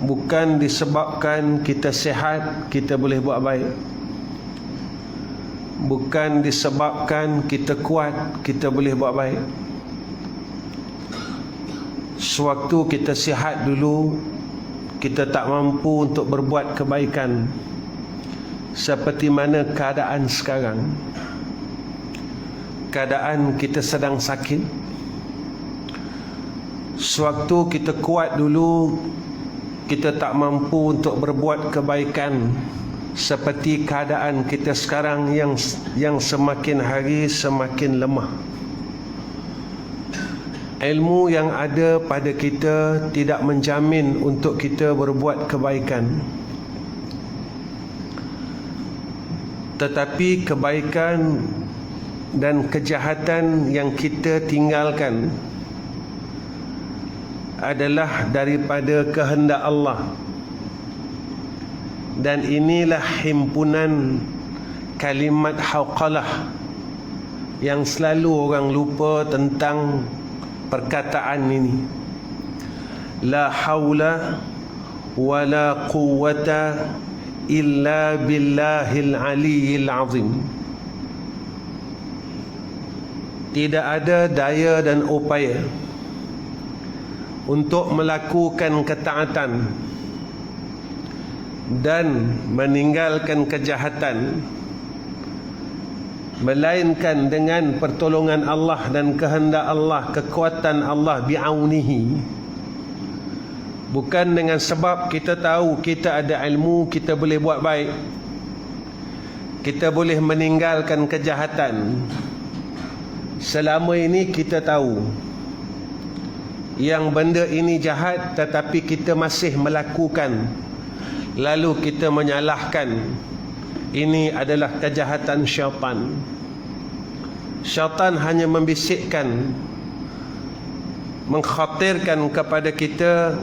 bukan disebabkan kita sihat kita boleh buat baik, bukan disebabkan kita kuat kita boleh buat baik. Sewaktu kita sihat dulu, kita tak mampu untuk berbuat kebaikan. Seperti mana keadaan sekarang, keadaan kita sedang sakit. Sewaktu kita kuat dulu, kita tak mampu untuk berbuat kebaikan. Seperti keadaan kita sekarang yang semakin hari semakin lemah. Ilmu yang ada pada kita tidak menjamin untuk kita berbuat kebaikan. Tetapi kebaikan dan kejahatan yang kita tinggalkan adalah daripada kehendak Allah. Dan inilah himpunan kalimat hauqalah yang selalu orang lupa tentang perkataan ini. La haula wa la quwwata illa billahil aliyyil azim. Tidak ada daya dan upaya untuk melakukan ketaatan dan meninggalkan kejahatan melainkan dengan pertolongan Allah dan kehendak Allah, kekuatan Allah bi'aunihi. Bukan dengan sebab kita tahu kita ada ilmu, kita boleh buat baik, kita boleh meninggalkan kejahatan. Selama ini kita tahu yang benda ini jahat, tetapi kita masih melakukan, lalu kita menyalahkan ini adalah kejahatan syaitan. Syaitan hanya membisikkan, mengkhatirkan kepada kita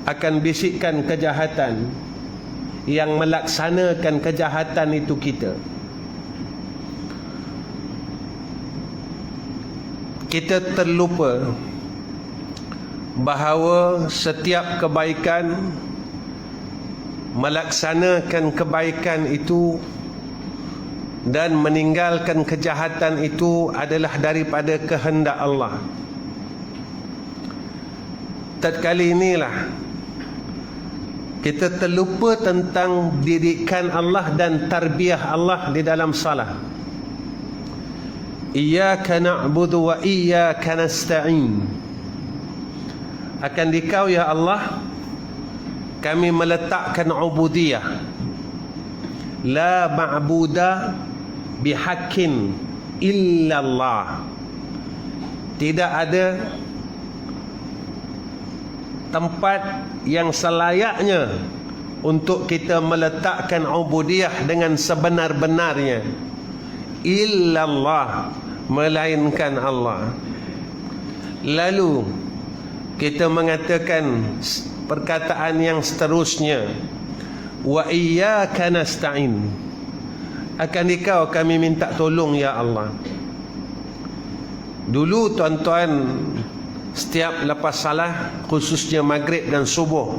akan bisikkan kejahatan, yang melaksanakan kejahatan itu kita. Kita terlupa bahawa setiap kebaikan, melaksanakan kebaikan itu dan meninggalkan kejahatan itu adalah daripada kehendak Allah. Tatkala inilah kita terlupa tentang didikan Allah dan tarbiyah Allah di dalam salat. Iyyaka na'budu wa iyyaka nasta'in. Akan dikau ya Allah kami meletakkan ubudiyah. La ma'buda bihaqqin illallah. Tidak ada tempat yang selayaknya untuk kita meletakkan ubudiyah dengan sebenar-benarnya illallah, melainkan Allah. Lalu kita mengatakan perkataan yang seterusnya, wa iyyaka nasta'in. Akan dikau kami minta tolong ya Allah. Dulu tuan-tuan, setiap lepas salah, khususnya maghrib dan subuh,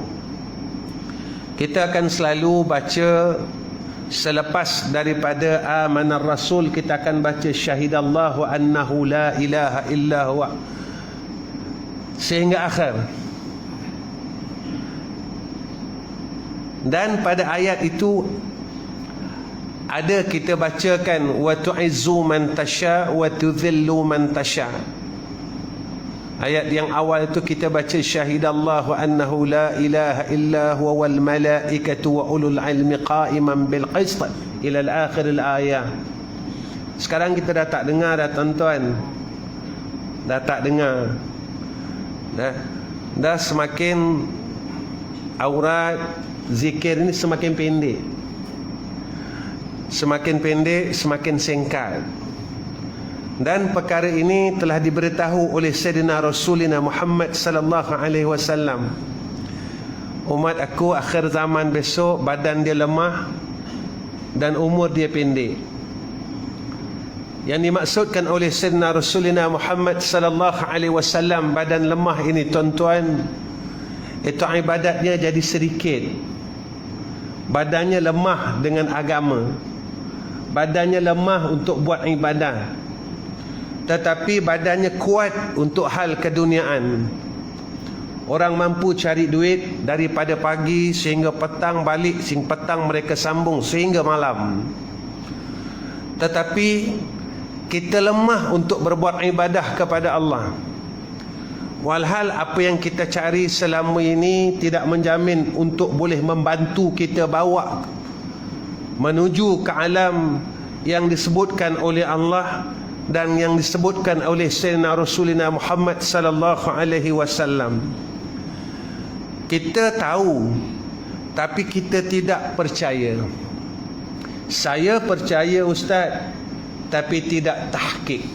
kita akan selalu baca, selepas daripada amanar rasul, kita akan baca syahidallahu annahu la ilaha illa huwa sehingga akhir. Dan pada ayat itu ada kita bacakan wa tu'izzu man tasha wa tudhillu man tasha. Ayat yang awal itu kita baca syahidallahu annahu la ilaha illa huwa wal malaikatu wa ulul ilmi qa'iman bil qist ila al-akhir al-ayah. Sekarang kita dah tak dengar dah tuan-tuan. Dah tak dengar. Dah semakin aurat zikir ini semakin pendek. Semakin pendek, semakin singkat. Dan perkara ini telah diberitahu oleh Sayyidina Rasulina Muhammad sallallahu alaihi wasallam. Umat aku akhir zaman besok badan dia lemah dan umur dia pendek. Yang dimaksudkan oleh Sayyidina Rasulina Muhammad sallallahu alaihi wasallam badan lemah ini tuan-tuan, itu ibadatnya jadi sedikit. Badannya lemah dengan agama, badannya lemah untuk buat ibadah, tetapi badannya kuat untuk hal keduniaan. Orang mampu cari duit daripada pagi sehingga petang, balik sehingga petang mereka sambung sehingga malam. Tetapi kita lemah untuk berbuat ibadah kepada Allah. Walhal apa yang kita cari selama ini tidak menjamin untuk boleh membantu kita bawa menuju ke alam yang disebutkan oleh Allah dan yang disebutkan oleh Sayyidina Rasulina Muhammad sallallahu alaihi wasallam. Kita tahu tapi kita tidak percaya. Saya percaya Ustaz, tapi tidak tahqiq.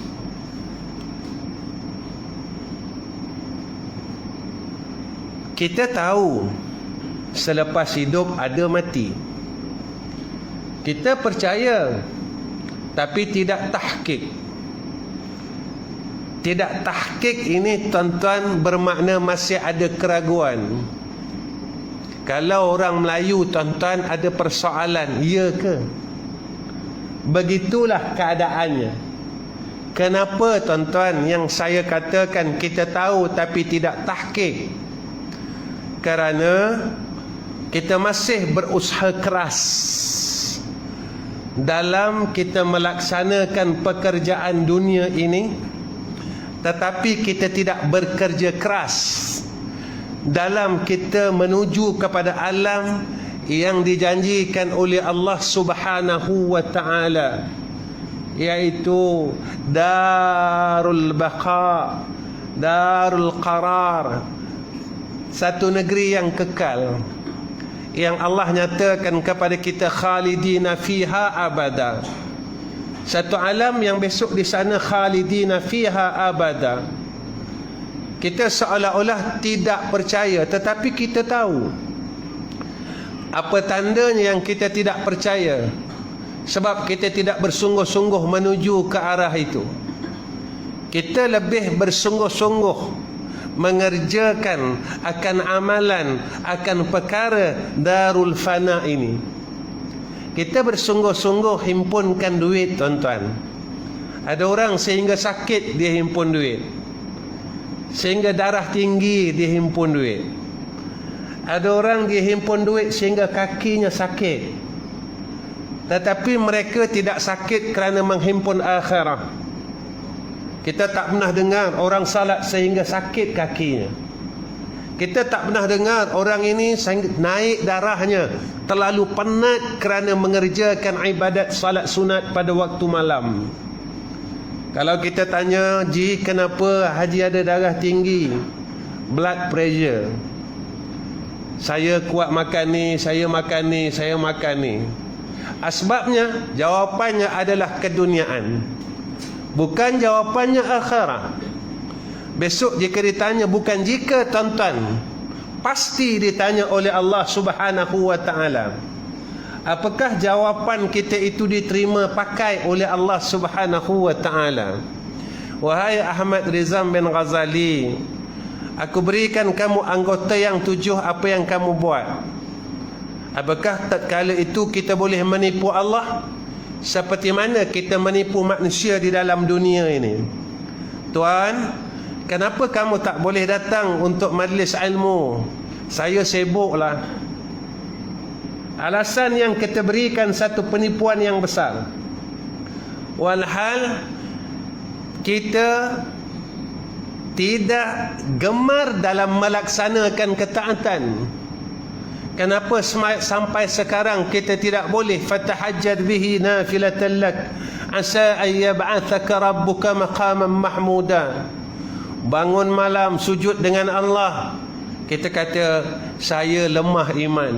Kita tahu selepas hidup ada mati. Kita percaya tapi tidak tahqiq. Tidak tahqiq ini tuan-tuan bermakna masih ada keraguan. Kalau orang Melayu tuan-tuan ada persoalan, ya ke? Begitulah keadaannya. Kenapa tuan-tuan yang saya katakan kita tahu tapi tidak tahqiq? Kerana kita masih berusaha keras dalam kita melaksanakan pekerjaan dunia ini, tetapi kita tidak bekerja keras dalam kita menuju kepada alam yang dijanjikan oleh Allah Subhanahu wa ta'ala, iaitu darul baqa, darul qarar, satu negeri yang kekal, yang Allah nyatakan kepada kita khalidina fiha abada. Satu alam yang besok di sana khalidina fiha abada. Kita seolah-olah tidak percaya, tetapi kita tahu. Apa tandanya yang kita tidak percaya? Sebab kita tidak bersungguh-sungguh menuju ke arah itu. Kita lebih bersungguh-sungguh mengerjakan akan amalan, akan perkara darul fana ini. Kita bersungguh-sungguh himpunkan duit tuan-tuan. Ada orang sehingga sakit dia himpun duit, sehingga darah tinggi dia himpun duit. Ada orang dia himpun duit sehingga kakinya sakit, tetapi mereka tidak sakit kerana menghimpun akhirah. Kita tak pernah dengar orang salat sehingga sakit kakinya. Kita tak pernah dengar orang ini naik darahnya, terlalu penat kerana mengerjakan ibadat salat sunat pada waktu malam. Kalau kita tanya, Ji, kenapa Haji ada darah tinggi? Blood pressure. Saya kuat makan ni, saya makan ni, saya makan ni. Asbabnya, jawapannya adalah keduniaan. Bukan jawapannya akhirat. Besok jika ditanya, bukan jika tuan-tuan, pasti ditanya oleh Allah Subhanahu wa ta'ala, apakah jawapan kita itu diterima pakai oleh Allah Subhanahu wa ta'ala? Wahai Ahmad Rizam bin Ghazali, aku berikan kamu anggota yang 7, apa yang kamu buat? Apakah tatkala itu kita boleh menipu Allah seperti mana kita menipu manusia di dalam dunia ini? Tuan, kenapa kamu tak boleh datang untuk majlis ilmu? Saya sibuklah. Alasan yang kita berikan satu penipuan yang besar. Walhal kita tidak gemar dalam melaksanakan ketaatan. Kenapa sampai sekarang kita tidak boleh fatahajjad bihi nafilatan lak asa an yab'athaka rabbuka maqaman mahmuda? Bangun malam sujud dengan Allah, kita kata saya lemah iman.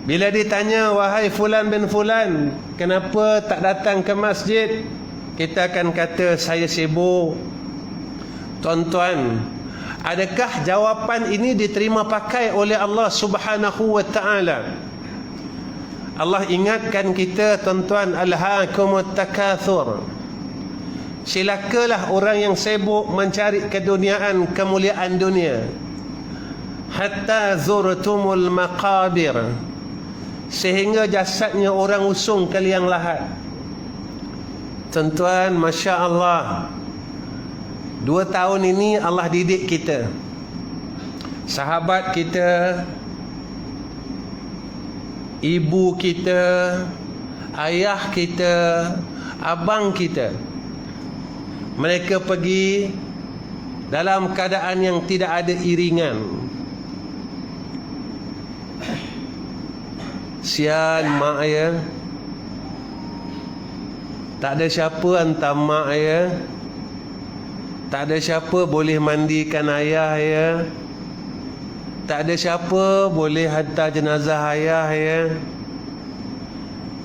Bila ditanya, wahai fulan bin fulan, kenapa tak datang ke masjid? Kita akan kata saya sibuk. Tuan-tuan, adakah jawapan ini diterima pakai oleh Allah Subhanahu wa ta'ala? Allah ingatkan kita, tuan-tuan, alhaakumut takathur. Silakalah orang yang sibuk mencari keduniaan, kemuliaan dunia. Hatta zurtumul maqabir, sehingga jasadnya orang usung ke liang lahat. Tuan-tuan, Masya Allah, 2 tahun ini Allah didik kita. Sahabat kita, ibu kita, ayah kita, abang kita, mereka pergi dalam keadaan yang tidak ada iringan. Sian mak ayah, tak ada siapa hantar mak ayah, tak ada siapa boleh mandikan ayah ya, tak ada siapa boleh hantar jenazah ayah ya.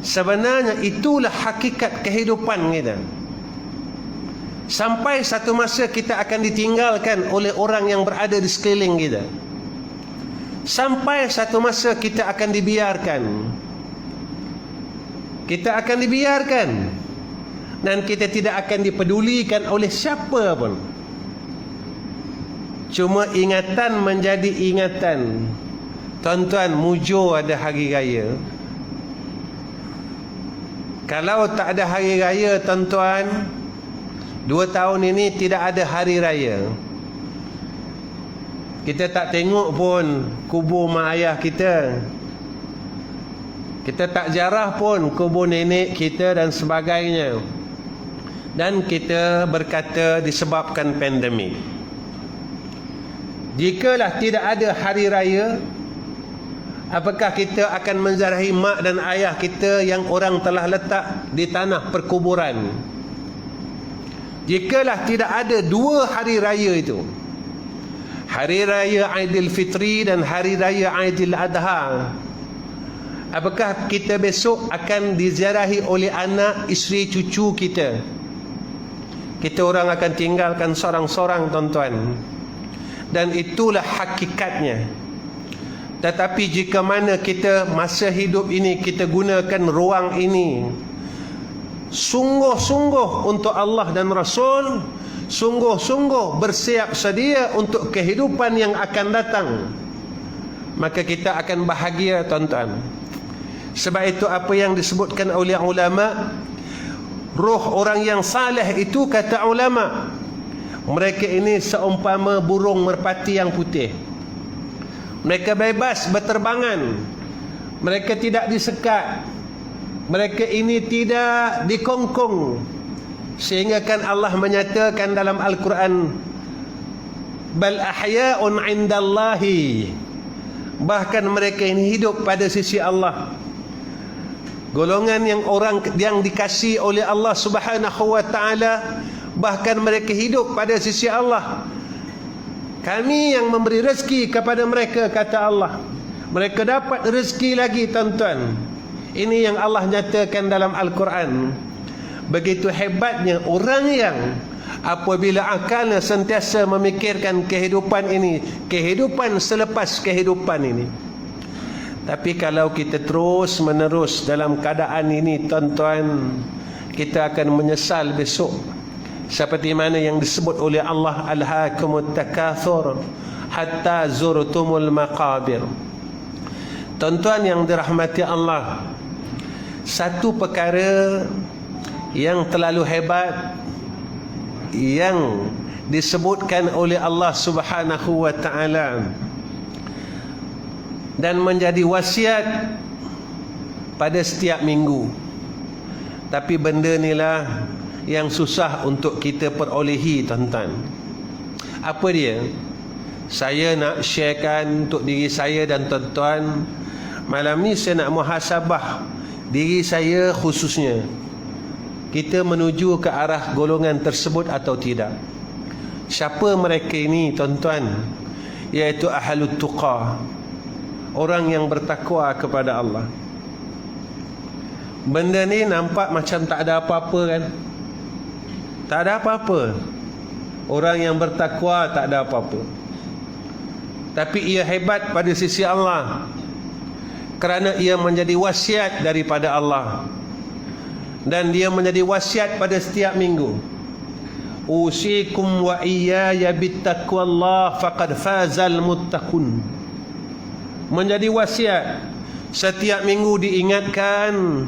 Sebenarnya itulah hakikat kehidupan kita. Sampai satu masa kita akan ditinggalkan oleh orang yang berada di sekeliling kita. Sampai satu masa kita akan dibiarkan. Kita akan dibiarkan. Dan kita tidak akan dipedulikan oleh siapa pun. Cuma ingatan menjadi ingatan. Tuan-tuan, mujur ada hari raya. Kalau tak ada hari raya, tuan-tuan, 2 tahun ini tidak ada hari raya. Kita tak tengok pun kubur mak ayah kita. Kita tak ziarah pun kubur nenek kita dan sebagainya. Dan kita berkata disebabkan pandemik. Jikalau tidak ada hari raya, apakah kita akan menziarahi mak dan ayah kita yang orang telah letak di tanah perkuburan? Jikalau tidak ada 2 hari raya itu, hari raya Aidilfitri dan hari raya Aidil Adha, apakah kita besok akan diziarahi oleh anak, isteri, cucu kita? Kita orang akan tinggalkan sorang-sorang, tuan-tuan. Dan itulah hakikatnya. Tetapi jika mana kita masa hidup ini kita gunakan ruang ini sungguh-sungguh untuk Allah dan Rasul, sungguh-sungguh bersiap sedia untuk kehidupan yang akan datang, maka kita akan bahagia, tuan-tuan. Sebab itu apa yang disebutkan oleh ulama, roh orang yang saleh itu, kata ulama, mereka ini seumpama burung merpati yang putih. Mereka bebas berterbangan, mereka tidak disekat, mereka ini tidak dikongkong. Sehingga kan Allah menyatakan dalam Al-Quran, bal ahya'un 'indallahi, bahkan mereka ini hidup pada sisi Allah. Golongan yang orang yang dikasihi oleh Allah Subhanahu wa taala, bahkan mereka hidup pada sisi Allah. Kami yang memberi rezeki kepada mereka, kata Allah. Mereka dapat rezeki lagi, tuan-tuan. Ini yang Allah nyatakan dalam Al-Quran. Begitu hebatnya orang yang apabila akalnya sentiasa memikirkan kehidupan ini, kehidupan selepas kehidupan ini. Tapi kalau kita terus menerus dalam keadaan ini, tuan-tuan, kita akan menyesal besok. Seperti mana yang disebut oleh Allah, alhaakumut takatsur hatta zurtumul maqabir. Tuan-tuan yang dirahmati Allah, satu perkara yang terlalu hebat yang disebutkan oleh Allah Subhanahu wa taala dan menjadi wasiat pada setiap minggu. Tapi benda inilah yang susah untuk kita perolehi, tuan-tuan. Apa dia? Saya nak sharekan untuk diri saya dan tuan-tuan. Malam ni saya nak muhasabah diri saya khususnya. Kita menuju ke arah golongan tersebut atau tidak? Siapa mereka ini, tuan-tuan? Iaitu ahlut tuqa, orang yang bertakwa kepada Allah. Benda ni nampak macam tak ada apa-apa, kan? Tak ada apa-apa. Orang yang bertakwa tak ada apa-apa. Tapi ia hebat pada sisi Allah, kerana ia menjadi wasiat daripada Allah. Dan dia menjadi wasiat pada setiap minggu. usikum wa iyaya bittaqwallah faqad fazal muttaqun. Menjadi wasiat, setiap minggu diingatkan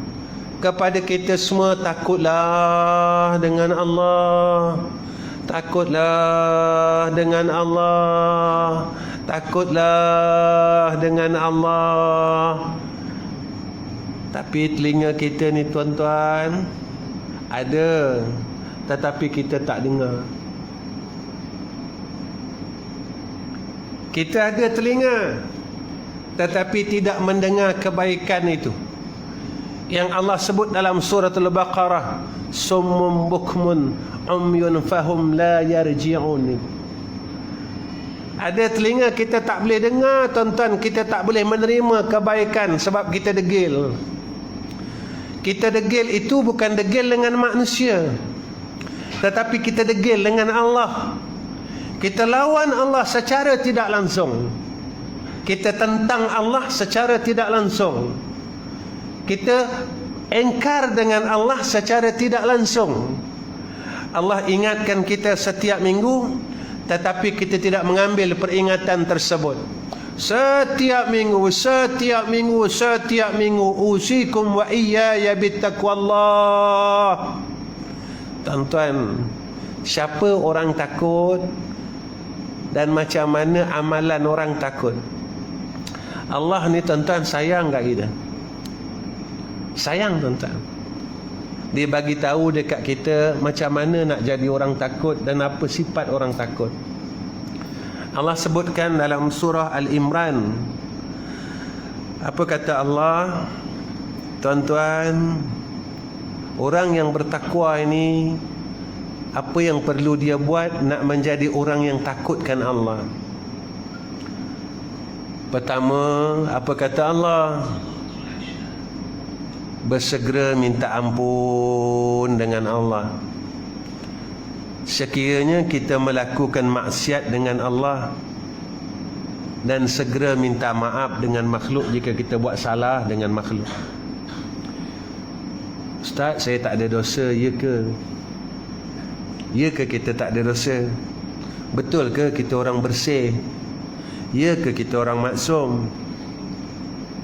kepada kita semua, takutlah dengan Allah, takutlah dengan Allah, takutlah dengan Allah. Tapi telinga kita ni tuan-tuan ada, tetapi kita tak dengar. Kita ada telinga, tetapi tidak mendengar kebaikan itu yang Allah sebut dalam surah Al-Baqarah, summum bukmun umyun fahum la yarji'un. Ada telinga kita tak boleh dengar tuan-tuan, kita tak boleh menerima kebaikan sebab kita degil. Kita degil itu bukan degil dengan manusia, tetapi kita degil dengan Allah. Kita lawan Allah secara tidak langsung, kita tentang Allah secara tidak langsung, kita engkar dengan Allah secara tidak langsung. Allah ingatkan kita setiap minggu, tetapi kita tidak mengambil peringatan tersebut. Setiap minggu, setiap minggu, setiap minggu, usikum wa iyaya bittaqwallah. Tuan-tuan, siapa orang takut dan macam mana amalan orang takut? Allah ni tuan-tuan sayang kat kita. Sayang tuan-tuan. Dia bagi tahu dekat kita macam mana nak jadi orang takut dan apa sifat orang takut. Allah sebutkan dalam surah Al-Imran. Apa kata Allah? Tuan-tuan, orang yang bertakwa ini, apa yang perlu dia buat nak menjadi orang yang takutkan Allah? Pertama, apa kata Allah? Bersegera minta ampun dengan Allah. Sekiranya kita melakukan maksiat dengan Allah, dan segera minta maaf dengan makhluk jika kita buat salah dengan makhluk. Ustaz, saya tak ada dosa, ya ke? Ya ke kita tak ada dosa? Betul ke kita orang bersih? Ya ke kita orang maksum?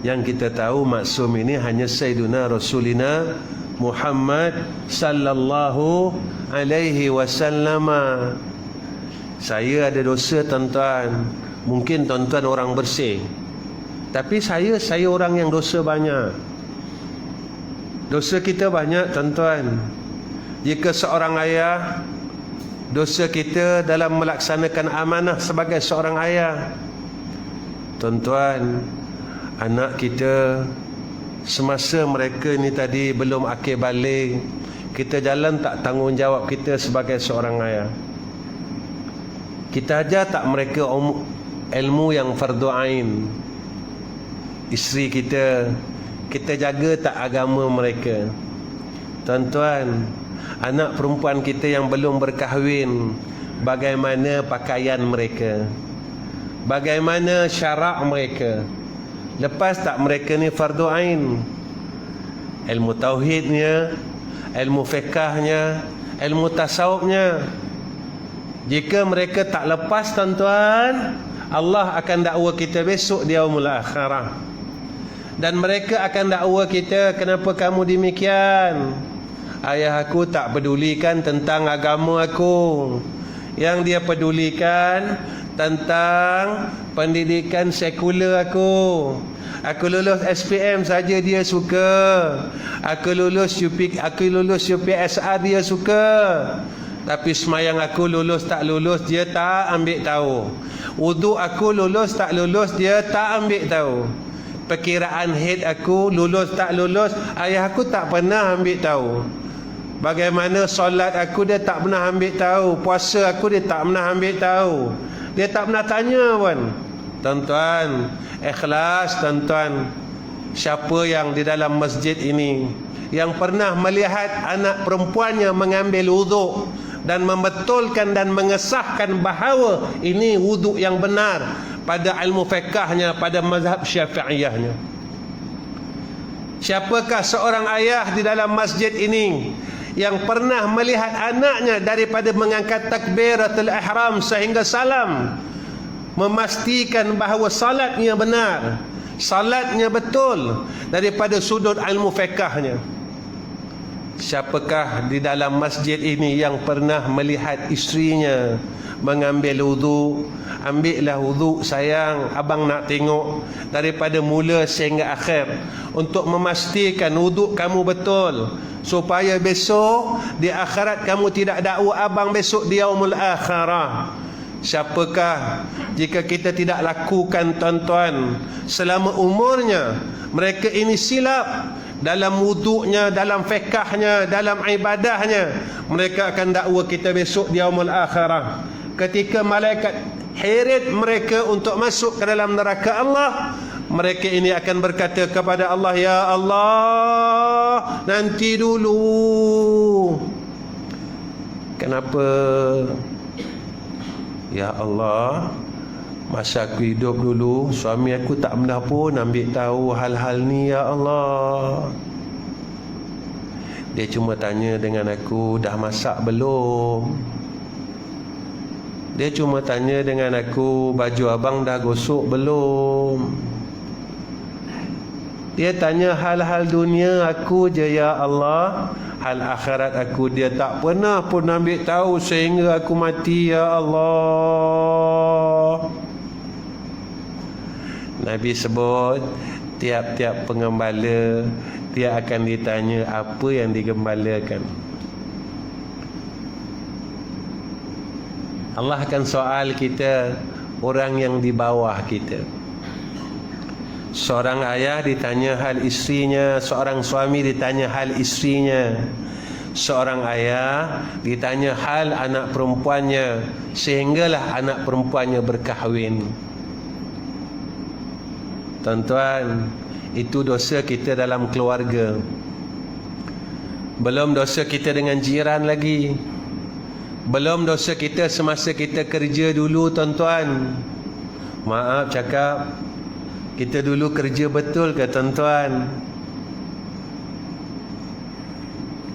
Yang kita tahu maksum ini hanya Sayyiduna Rasulina Muhammad sallallahu alaihi wasallam. Saya ada dosa tuan-tuan. Mungkin tuan-tuan orang bersih, tapi saya orang yang dosa banyak. Dosa kita banyak tuan-tuan. Jika seorang ayah, dosa kita dalam melaksanakan amanah sebagai seorang ayah. Tuan-tuan, anak kita semasa mereka ni tadi belum akil balik, kita jalan tak tanggungjawab kita sebagai seorang ayah. Kita ajar tak mereka ilmu yang fardu ain. Isteri kita jaga tak agama mereka. Tuan-tuan, anak perempuan kita yang belum berkahwin, bagaimana pakaian mereka, bagaimana syarak mereka? Lepas tak mereka ni fardu ain? Ilmu tauhidnya, ilmu fiqahnya, ilmu tasawufnya. Jika mereka tak lepas tuan-tuan, Allah akan dakwa kita besok di yaumul akhirah. Dan mereka akan dakwa kita, kenapa kamu demikian? Ayah aku tak pedulikan tentang agama aku. Yang dia pedulikan tentang pendidikan sekular aku. Aku lulus SPM saja dia suka. Aku lulus UPSR dia suka. Tapi semayang aku lulus tak lulus dia tak ambil tahu. Wuduk aku lulus tak lulus dia tak ambil tahu. Perkiraan haid aku lulus tak lulus ayah aku tak pernah ambil tahu. Bagaimana solat aku dia tak pernah ambil tahu. Puasa aku dia tak pernah ambil tahu. Dia tak pernah tanya pun. Tuan-tuan, ikhlas tuan-tuan. Siapa yang di dalam masjid ini yang pernah melihat anak perempuannya mengambil wuduk dan membetulkan dan mengesahkan bahawa ini wuduk yang benar pada ilmu fiqahnya, pada mazhab syafi'iyahnya? Siapakah seorang ayah di dalam masjid ini yang pernah melihat anaknya daripada mengangkat takbiratul ihram sehingga salam, memastikan bahawa salatnya benar, salatnya betul daripada sudut ilmu fiqahnya. Siapakah di dalam masjid ini yang pernah melihat isterinya mengambil wuduk? Ambillah wuduk sayang, abang nak tengok daripada mula sehingga akhir, untuk memastikan wuduk kamu betul, supaya besok di akhirat kamu tidak dakwa abang besok di yaumul akhirah. Siapakah jika kita tidak lakukan tuan-tuan selama umurnya, mereka ini silap dalam wuduknya, dalam fiqahnya, dalam ibadahnya, mereka akan dakwa kita besok di yaumul akhirah. Ketika malaikat heret mereka untuk masuk ke dalam neraka Allah, mereka ini akan berkata kepada Allah, ya Allah, nanti dulu. Kenapa? Ya Allah, masa aku hidup dulu, suami aku tak pernah pun ambil tahu hal-hal ni, ya Allah. Dia cuma tanya dengan aku, dah masak belum? Dia cuma tanya dengan aku, baju abang dah gosok belum? Dia tanya hal-hal dunia aku je, ya Allah. Hal akhirat aku dia tak pernah pun ambil tahu sehingga aku mati, ya Allah. Nabi sebut, tiap-tiap pengembala dia akan ditanya apa yang digembalakan. Allah akan soal kita, orang yang di bawah kita. Seorang ayah ditanya hal isterinya, seorang suami ditanya hal isterinya, seorang ayah ditanya hal anak perempuannya, sehinggalah anak perempuannya berkahwin. Tuan-tuan, itu dosa kita dalam keluarga. Belum dosa kita dengan jiran lagi. Belum dosa kita semasa kita kerja dulu, tuan-tuan. Maaf cakap, kita dulu kerja betul ke tuan-tuan?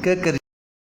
Ke kerja